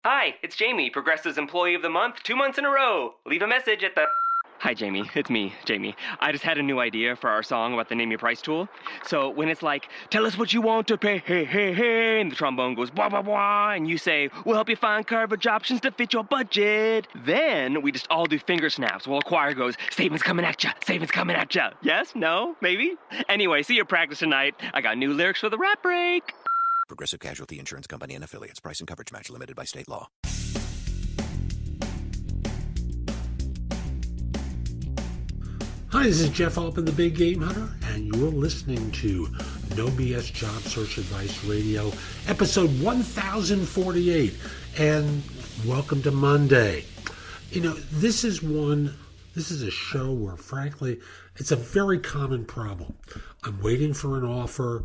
Hi, it's Jamie, Progressive's Employee of the Month, 2 months in a row. Leave a message at the... Hi, Jamie. It's me, Jamie. I just had a new idea for our song about the Name Your Price tool. So when it's like, tell us what you want to pay, hey, hey, hey, and the trombone goes, blah, blah, blah, and you say, we'll help you find coverage options to fit your budget. Then we just all do finger snaps while a choir goes, savings coming at ya, savings coming at ya. Yes? No? Maybe? Anyway, see you at practice tonight. I got new lyrics for the rap break. Progressive Casualty Insurance Company and Affiliates. Price and coverage match limited by state law. Hi, this is Jeff Altman, the Big Game Hunter, and you're listening to No BS Job Search Advice Radio, episode 1048, and welcome to Monday. You know, this is a show where, frankly, it's a very common problem. I'm waiting for an offer.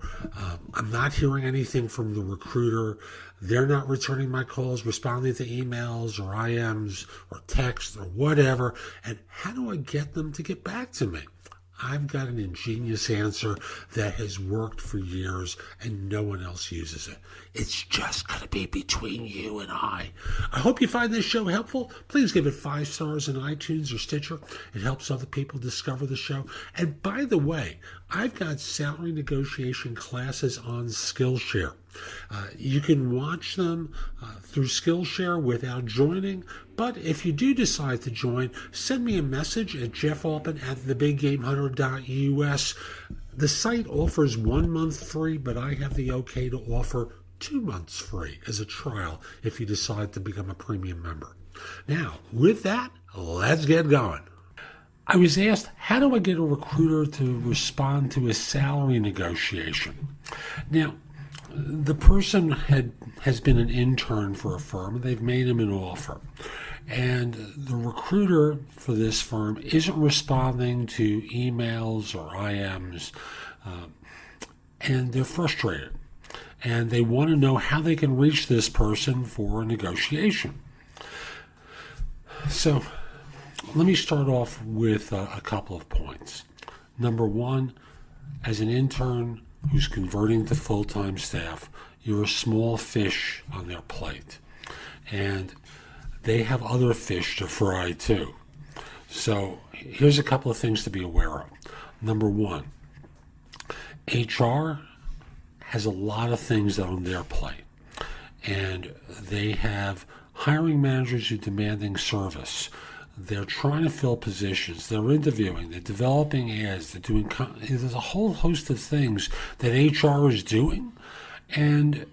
I'm not hearing anything from the recruiter. They're not returning my calls, responding to emails or IMs or texts or whatever. And how do I get them to get back to me? I've got an ingenious answer that has worked for years and no one else uses it. It's just going to be between you and I. I hope you find this show helpful. Please give it 5 stars in iTunes or Stitcher. It helps other people discover the show. And by the way, I've got salary negotiation classes on Skillshare. You can watch them through Skillshare without joining, but if you do decide to join, send me a message at jeffalpin@thebiggamehunter.us. The site offers 1 month free, but I have the okay to offer 2 months free as a trial if you decide to become a premium member. Now, with that, let's get going. I was asked, how do I get a recruiter to respond to a salary negotiation? Now, the person has been an intern for a firm, and they've made him an offer. And the recruiter for this firm isn't responding to emails or IMs, and they're frustrated. And they want to know how they can reach this person for a negotiation. So let me start off with a couple of points. Number one, as an intern who's converting to full-time staff, you're a small fish on their plate. And they have other fish to fry too. So here's a couple of things to be aware of. Number one, HR has a lot of things on their plate. And they have hiring managers who are demanding service. They're trying to fill positions. They're interviewing. They're developing ads. They're doing. There's a whole host of things that HR is doing, and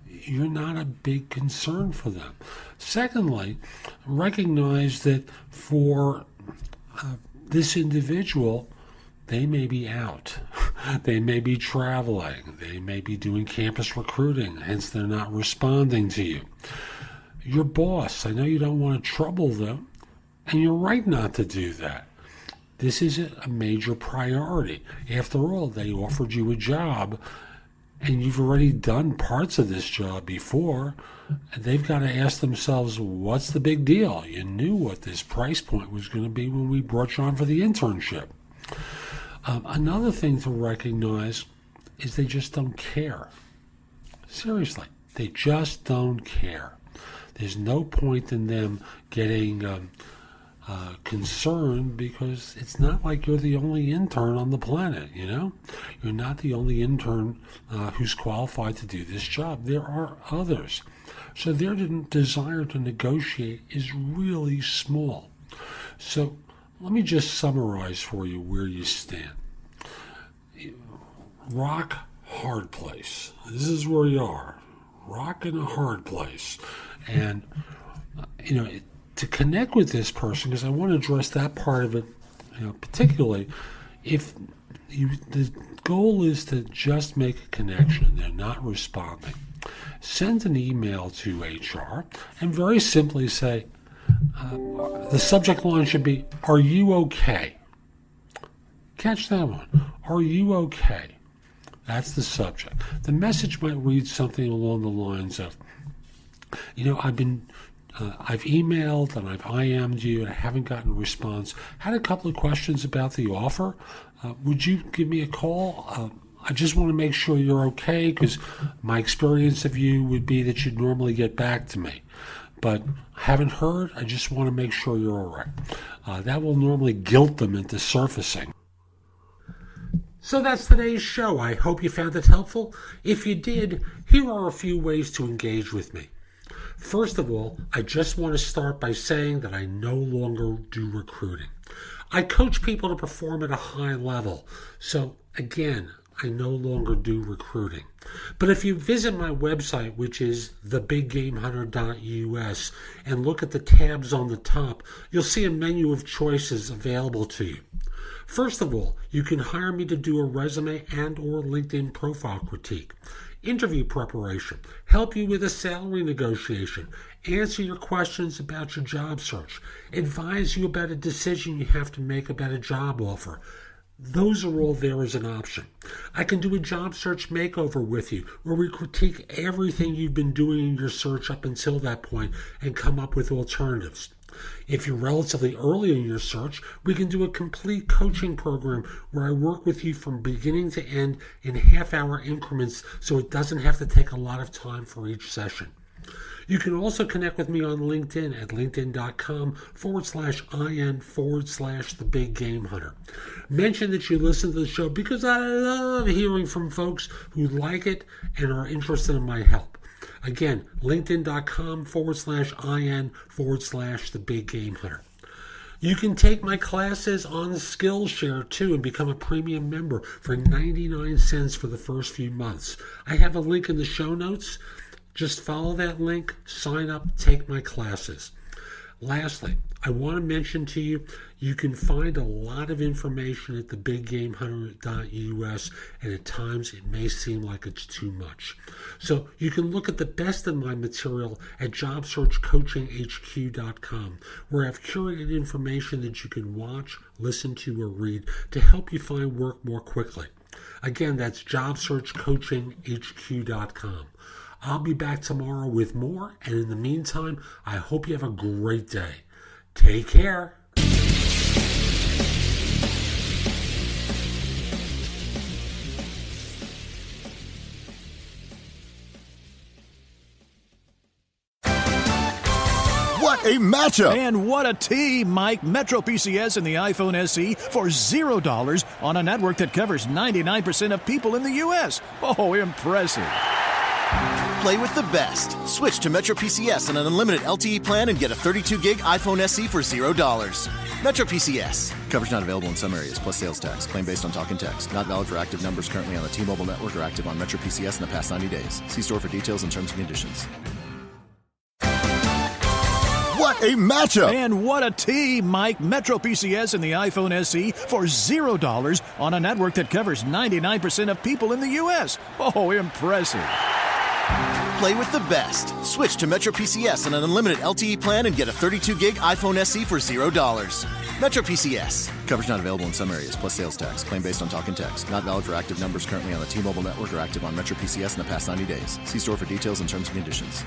you're not a big concern for them. Secondly, recognize that for this individual, they may be out. They may be traveling. They may be doing campus recruiting. Hence, they're not responding to you. Your boss, I know you don't want to trouble them. And you're right not to do that. This isn't a major priority. After all, they offered you a job, and you've already done parts of this job before. And they've got to ask themselves, what's the big deal? You knew what this price point was going to be when we brought you on for the internship. Another thing to recognize is they just don't care. Seriously, they just don't care. There's no point in them getting concerned, because it's not like you're the only intern on the planet, you know? You're not the only intern who's qualified to do this job. There are others. So their desire to negotiate is really small. So let me just summarize for you where you stand. Rock, hard place. This is where you are. Rock in a hard place. And, to connect with this person, because I want to address that part of it, particularly if the goal is to just make a connection, they're not responding. Send an email to HR and very simply say, the subject line should be, are you okay? Catch that one. Are you okay? That's the subject. The message might read something along the lines of, I've emailed and I've IM'd you and I haven't gotten a response. Had a couple of questions about the offer. Would you give me a call? I just want to make sure you're okay, because my experience of you would be that you'd normally get back to me. But haven't heard, I just want to make sure you're all right. That will normally guilt them into surfacing. So that's today's show. I hope you found it helpful. If you did, here are a few ways to engage with me. First of all, I just want to start by saying that I no longer do recruiting. I coach people to perform at a high level. So again, I no longer do recruiting. But if you visit my website, which is thebiggamehunter.us, and look at the tabs on the top, you'll see a menu of choices available to you. First of all, you can hire me to do a resume and or LinkedIn profile critique, interview preparation, help you with a salary negotiation, answer your questions about your job search, advise you about a decision you have to make about a job offer. Those are all there as an option. I can do a job search makeover with you, where we critique everything you've been doing in your search up until that point and come up with alternatives. If you're relatively early in your search, we can do a complete coaching program where I work with you from beginning to end in half-hour increments, so it doesn't have to take a lot of time for each session. You can also connect with me on LinkedIn at linkedin.com/IN/TheBigGameHunter. Mention that you listen to the show, because I love hearing from folks who like it and are interested in my help. Again, linkedin.com/IN/TheBigGameHunter. You can take my classes on Skillshare too and become a premium member for 99 cents for the first few months. I have a link in the show notes. Just follow that link, sign up, take my classes. Lastly, I want to mention to you, you can find a lot of information at thebiggamehunter.us, and at times it may seem like it's too much. So you can look at the best of my material at jobsearchcoachinghq.com, where I've curated information that you can watch, listen to, or read to help you find work more quickly. Again, that's jobsearchcoachinghq.com. I'll be back tomorrow with more, and in the meantime, I hope you have a great day. Take care. What a matchup! And what a team, Mike. Metro PCS and the iPhone SE for $0 on a network that covers 99% of people in the U.S. Oh, impressive. Play with the best. Switch to Metro PCS on an unlimited LTE plan and get a 32-gig iPhone SE for $0. Metro PCS. Coverage not available in some areas, plus sales tax. Claim based on talk and text. Not valid for active numbers currently on the T-Mobile network or active on Metro PCS in the past 90 days. See store for details and terms and conditions. What a matchup! And what a team, Mike. Metro PCS and the iPhone SE for $0 on a network that covers 99% of people in the U.S. Oh, impressive. Play with the best. Switch to Metro PCS on an unlimited LTE plan and get a 32-gig iPhone SE for $0. Metro PCS. Coverage not available in some areas, plus sales tax. Claim based on talk and text. Not valid for active numbers currently on the T-Mobile network or active on Metro PCS in the past 90 days. See store for details and terms and conditions.